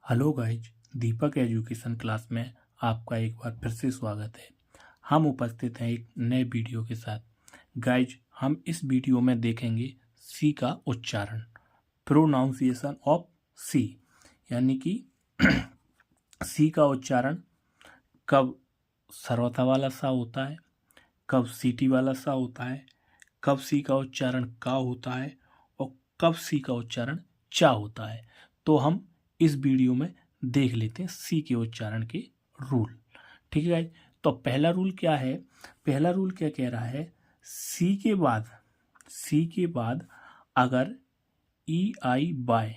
Hello guys, दीपक education class में आपका एक बार फिर से स्वागत है। हम उपस्थित हैं एक नए वीडियो के साथ। गाइज, हम इस वीडियो में देखेंगे सी का उच्चारण, प्रोनाउंसिएशन ऑफ सी, यानी कि सी का उच्चारण कब सर्वथा वाला सा होता है, कब सीटी वाला सा होता है, कब सी का उच्चारण का होता है और कब सी का उच्चारण चा होता है। तो हम इस वीडियो में देख लेते हैं सी के उच्चारण के रूल। ठीक है गाइस, तो पहला रूल क्या है? पहला रूल क्या कह रहा है? सी के बाद अगर ई आई बाय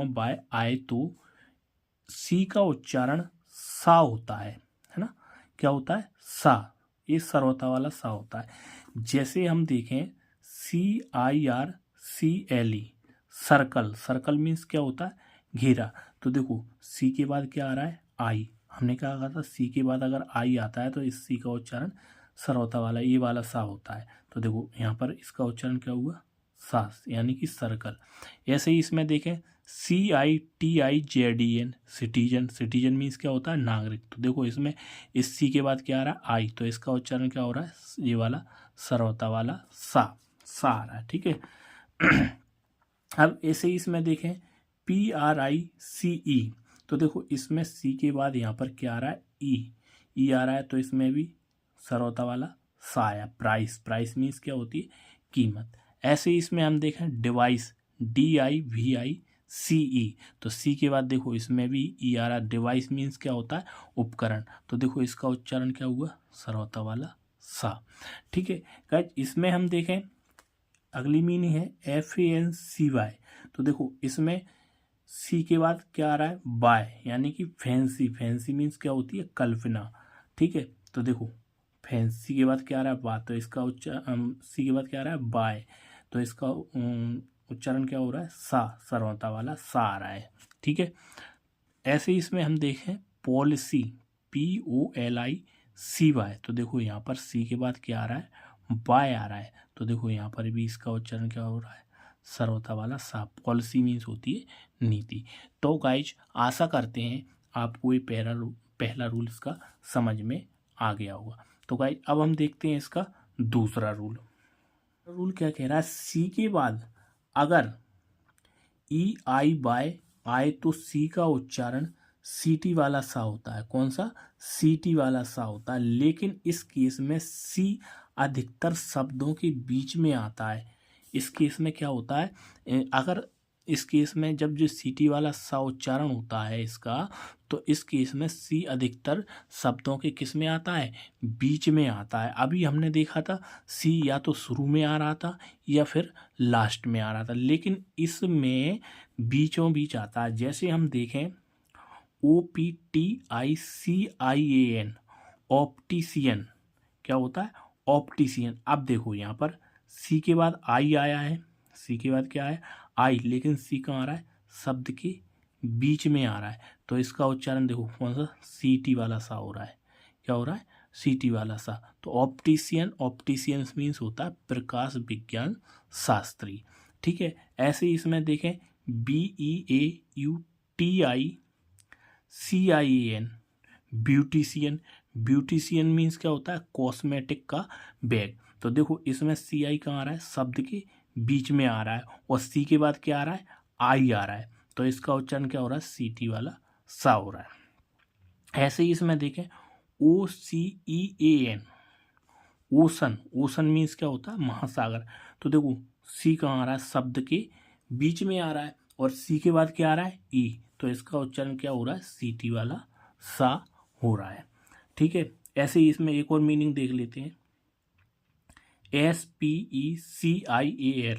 बाय आए तो सी का उच्चारण सा होता है ना? क्या होता है? सा। ये सर्वथा वाला सा होता है। जैसे हम देखें CIRCLE, सर्कल। सर्कल मीन्स क्या होता है? घेरा। तो देखो सी के बाद क्या आ रहा है? आई। हमने क्या कहा था? सी के बाद अगर आई आता है तो इस सी का उच्चारण सर्वथा वाला ये वाला सा होता है। तो देखो यहाँ पर इसका उच्चारण क्या हुआ? सा, यानी कि सर्कल। ऐसे ही इसमें देखें CITIZEN, सिटीजन। सिटीजन मीन्स क्या होता है? नागरिक। तो देखो इसमें इस सी के बाद क्या आ रहा है? आई। तो इसका उच्चारण क्या हो रहा है? ये वाला सर्वथा वाला सा आ रहा है। ठीक है। अब ऐसे ही इसमें देखें PRICE, तो देखो इसमें सी के बाद यहाँ पर क्या आ रहा है? ई आ रहा है। तो इसमें भी सर्वथा वाला सा आया। प्राइस। प्राइस मीन्स क्या होती है? कीमत। ऐसे ही इसमें हम देखें डिवाइस, DIVICE, तो सी के बाद देखो इसमें भी ई आ रहा है। डिवाइस मीन्स क्या होता है? उपकरण। तो देखो इसका उच्चारण क्या हुआ? सर्वथा वाला सा। ठीक है गाइस, इसमें हम देखें अगली मीनिंग है FANCY। तो देखो इसमें सी के बाद क्या आ रहा है? बाय, यानी कि फैंसी। फैंसी मीन्स क्या होती है? कल्पना। ठीक है। तो देखो फैंसी के बाद क्या आ रहा है? बा। तो इसका सी के बाद क्या आ रहा है? बाय। तो इसका उच्चारण क्या हो रहा है? सा, सर्वथा वाला सा आ रहा है। ठीक है। ऐसे ही इसमें हम देखें पॉलिसी, POLICY, तो देखो यहाँ पर सी के बाद क्या आ रहा है? बाय आ रहा है। तो देखो यहाँ पर भी इसका उच्चारण क्या हो रहा है? सर्वथा वाला सा। पॉलिसी मीन्स होती है नीति। तो गाइज, आशा करते हैं आपको ये पहला रूल इसका समझ में आ गया होगा। तो गाइज अब हम देखते हैं इसका दूसरा रूल। रूल क्या कह रहा है? सी के बाद अगर EI बाय आए तो सी का उच्चारण सीटी वाला सा होता है। कौन सा? सीटी वाला सा होता है। लेकिन इस केस में सी अधिकतर शब्दों के बीच में आता है। इस केस में क्या होता है? अगर इस केस में जब जो सीटी वाला सा उच्चारण होता है इसका, तो इस केस में सी अधिकतर शब्दों के किस में आता है? बीच में आता है। अभी हमने देखा था सी या तो शुरू में आ रहा था या फिर लास्ट में आ रहा था, लेकिन इसमें बीचों बीच आता है। जैसे हम देखें OPTICIAN, ऑप्टिशियन। क्या होता है? ऑप्टिशियन। अब देखो यहाँ पर सी के बाद आई आया है। सी के बाद क्या है? आई। लेकिन सी कहाँ आ रहा है? शब्द के बीच में आ रहा है। तो इसका उच्चारण देखो कौन सा? सीटी वाला सा हो रहा है। क्या हो रहा है? सीटी वाला सा। तो ऑप्टिशियन, ऑप्टिशियन मीन्स होता है प्रकाश विज्ञान शास्त्री। ठीक है। ऐसे ही इसमें देखें BEAUTICIAN, ब्यूटिशियन। ब्यूटिशियन मीन्स क्या होता है? कॉस्मेटिक का बैग। तो देखो इसमें CI कहाँ आ रहा है? शब्द के बीच में आ रहा है। और सी के बाद क्या आ रहा है? आई आ रहा है। तो इसका उच्चारण क्या हो रहा है? सीटी वाला सा हो रहा है। ऐसे ही इसमें देखें OCEAN, ओशन। ओशन मीन्स क्या होता है? महासागर। तो देखो सी कहाँ आ रहा है? शब्द के बीच में आ रहा है। और सी के बाद क्या आ रहा है? ई। तो इसका उच्चारण क्या हो रहा है? सीटी वाला सा हो रहा है। ठीक है। ऐसे ही इसमें एक और मीनिंग देख लेते हैं SPECIAL,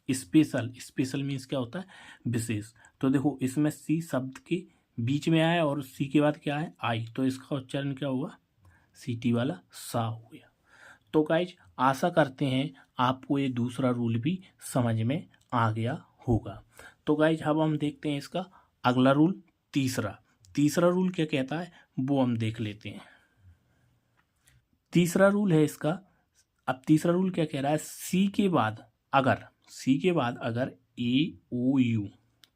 स्पेशल। स्पेशल मीन्स क्या होता है? विशेष। तो देखो इसमें सी शब्द के बीच में आया और सी के बाद क्या है? आई। तो इसका उच्चारण क्या हुआ? सीटी वाला सा हो गया। तो गाइज आशा करते हैं आपको ये दूसरा रूल भी समझ में आ गया होगा। तो गाइज अब हम देखते हैं इसका अगला रूल, तीसरा। तीसरा रूल क्या कहता है वो हम देख लेते हैं। तीसरा रूल है इसका। अब तीसरा रूल क्या कह रहा है? सी के बाद अगर AOU,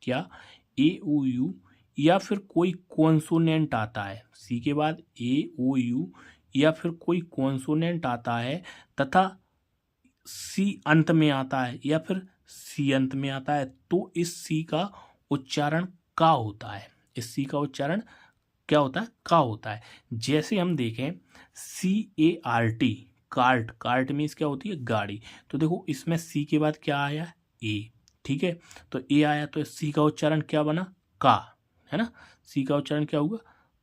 क्या ए ओ यू या फिर कोई कॉन्सोनेंट आता है, सी के बाद ए ओ यू या फिर कोई कॉन्सोनेंट आता है तथा सी अंत में आता है या फिर सी अंत में आता है, तो इस सी का उच्चारण का होता है। इस सी का उच्चारण क्या होता है? का होता है। जैसे हम देखें CART, कार्ट, कार्ट मीन्स क्या होती है? गाड़ी। तो देखो इसमें सी के बाद क्या आया? ए। ठीक है, तो ए आया तो सी का उच्चारण क्या बना? का, है ना। सी का उच्चारण क्या होगा?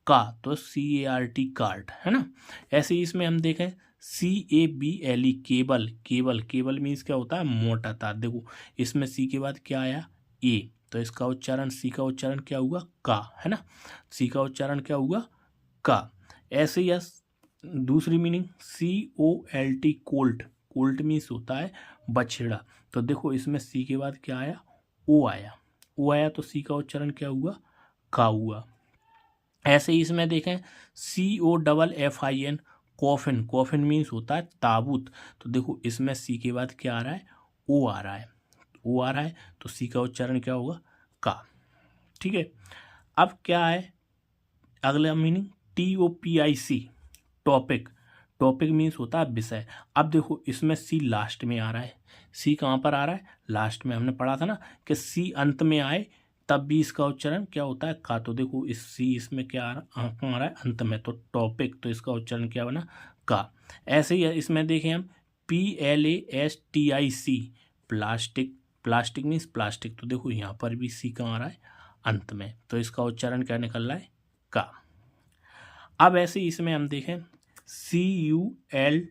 का। तो CART, कार्ट, है ना। ऐसे ही इसमें हम देखें CABLE, cable, cable, cable means क्या होता है? मोटा तार। देखो इसमें सी के बाद क्या आया? ए, तो इसका उच्चारण, सी का उच्चारण क्या हुआ? का, है ना। सी का उच्चारण क्या हुआ? का। ऐसे ही दूसरी meaning COLT, Colt, Colt means होता है बछड़ा। तो देखो इसमें सी के बाद क्या आया? ओ आया, ओ आया तो सी का उच्चारण क्या हुआ? का हुआ। ऐसे ही इसमें देखें COFFIN, कॉफिन, कॉफिन मीन्स होता है ताबूत। तो देखो इसमें सी के बाद क्या आ रहा है? ओ आ रहा है, ओ आ रहा है तो सी का उच्चारण क्या होगा? का। ठीक है, अब क्या है अगला meaning? TOPIC, topic, topic means होता है विषय। अब देखो इसमें सी लास्ट में आ रहा है, सी कहाँ पर आ रहा है? लास्ट में। हमने पढ़ा था ना कि सी अंत में आए तब भी इसका उच्चारण क्या होता है? का। तो देखो इस सी इसमें क्या आ रहा है? अंत में, तो टॉपिक, तो इसका उच्चारण क्या बना? का। ऐसे ही इसमें देखें हम PLASTIC, plastic, plastic means plastic. तो देखो यहाँ पर भी सी कहाँ आ रहा है? अंत में, तो इसका उच्चारण क्या निकल रहा है? का। अब ऐसे ही इसमें हम देखें CULTURE,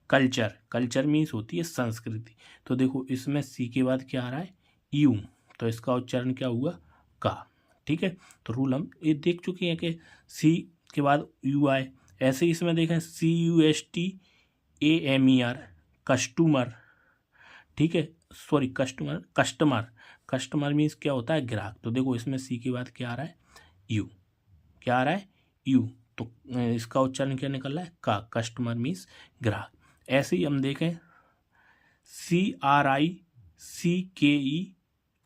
कल्चर, कल्चर मीन्स होती है संस्कृति। तो देखो इसमें सी के बाद क्या आ रहा है? यू, तो इसका उच्चारण क्या हुआ? का। ठीक है, तो रूल हम ये देख चुके हैं कि सी के बाद यू आए। ऐसे ही इसमें देखें CUSTAMER, कस्टमर। ठीक है, sorry customer, customer, customer means क्या होता है? ग्राहक। तो देखो इसमें सी के बाद क्या आ रहा है? यू, क्या आ रहा है? यू, तो इसका उच्चारण क्या निकल रहा है? का। कस्टमर मीन्स ग्राहक। ऐसे ही हम देखें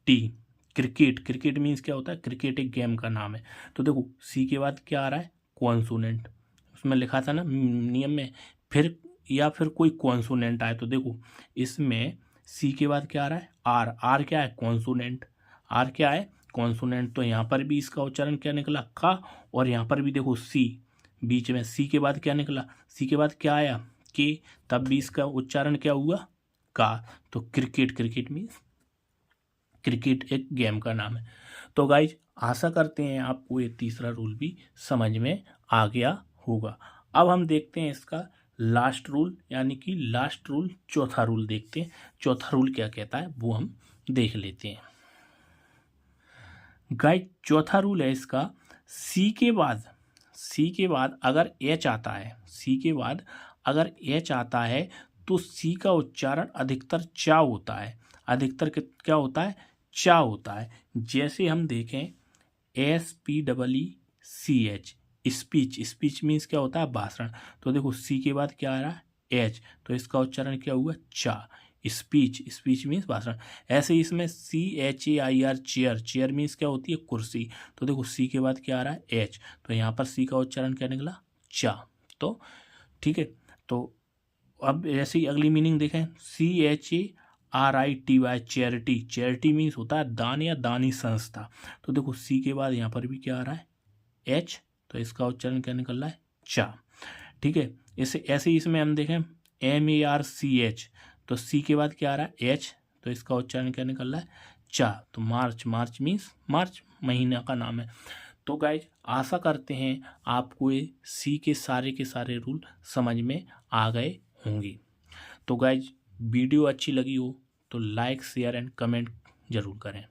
CRICKET, क्रिकेट, क्रिकेट मीन्स क्या होता है? क्रिकेट एक गेम का नाम है। तो देखो सी के बाद क्या आ रहा है? कॉन्सोनेंट, उसमें लिखा था ना नियम में, फिर या फिर कोई कॉन्सोनेंट आए। तो देखो इसमें सी के बाद क्या आ रहा है? आर, आर क्या है? कॉन्सोनेंट, आर क्या है? कॉन्सोनेंट। तो यहाँ पर भी इसका उच्चारण क्या निकला? का। और यहाँ पर भी देखो सी, बीच में सी के बाद क्या निकला? सी के बाद क्या आया? के, तब भी इसका उच्चारण क्या हुआ? का। तो क्रिकेट, क्रिकेट मीन्स क्रिकेट एक गेम का नाम है। तो गाइज आशा करते हैं आपको ये तीसरा रूल भी समझ में आ गया होगा। अब हम देखते हैं इसका लास्ट रूल, यानी कि लास्ट रूल, चौथा रूल देखते हैं। चौथा रूल क्या कहता है वो हम देख लेते हैं। गाइज चौथा रूल है इसका, सी के बाद, सी के बाद अगर एच आता है, सी के बाद अगर एच आता है तो सी का उच्चारण अधिकतर चा होता है। अधिकतर क्या होता है? चा होता है। जैसे हम देखें SPEECH, स्पीच, स्पीच मीन्स क्या होता है? भाषण। तो देखो सी के बाद क्या आ रहा है? एच, तो इसका उच्चारण क्या हुआ? चा। स्पीच, स्पीच मीन्स भाषण। ऐसे ही इसमें CHAIR, चेयर, चेयर मीन्स क्या होती है? कुर्सी। तो देखो सी के बाद क्या आ रहा है? एच, तो यहाँ पर सी का उच्चारण क्या निकला? चा। तो ठीक है, तो अब ऐसे ही अगली मीनिंग देखें CHARITY, चैरिटी, चैरिटी मीन्स होता है दान या दानी संस्था। तो देखो सी के बाद यहाँ पर भी क्या आ रहा है? एच, तो इसका उच्चारण क्या निकल रहा है? चा। ठीक है, इसे ऐसे ही इसमें हम देखें MARCH, तो सी के बाद क्या आ रहा है? एच, तो इसका उच्चारण क्या निकल रहा है? चा। तो मार्च, मार्च मीन्स मार्च महीना का नाम है। तो गाइज आशा करते हैं आपको ये सी के सारे रूल समझ में आ गए होंगे। तो गाइज वीडियो अच्छी लगी हो तो लाइक, शेयर एंड कमेंट जरूर करें।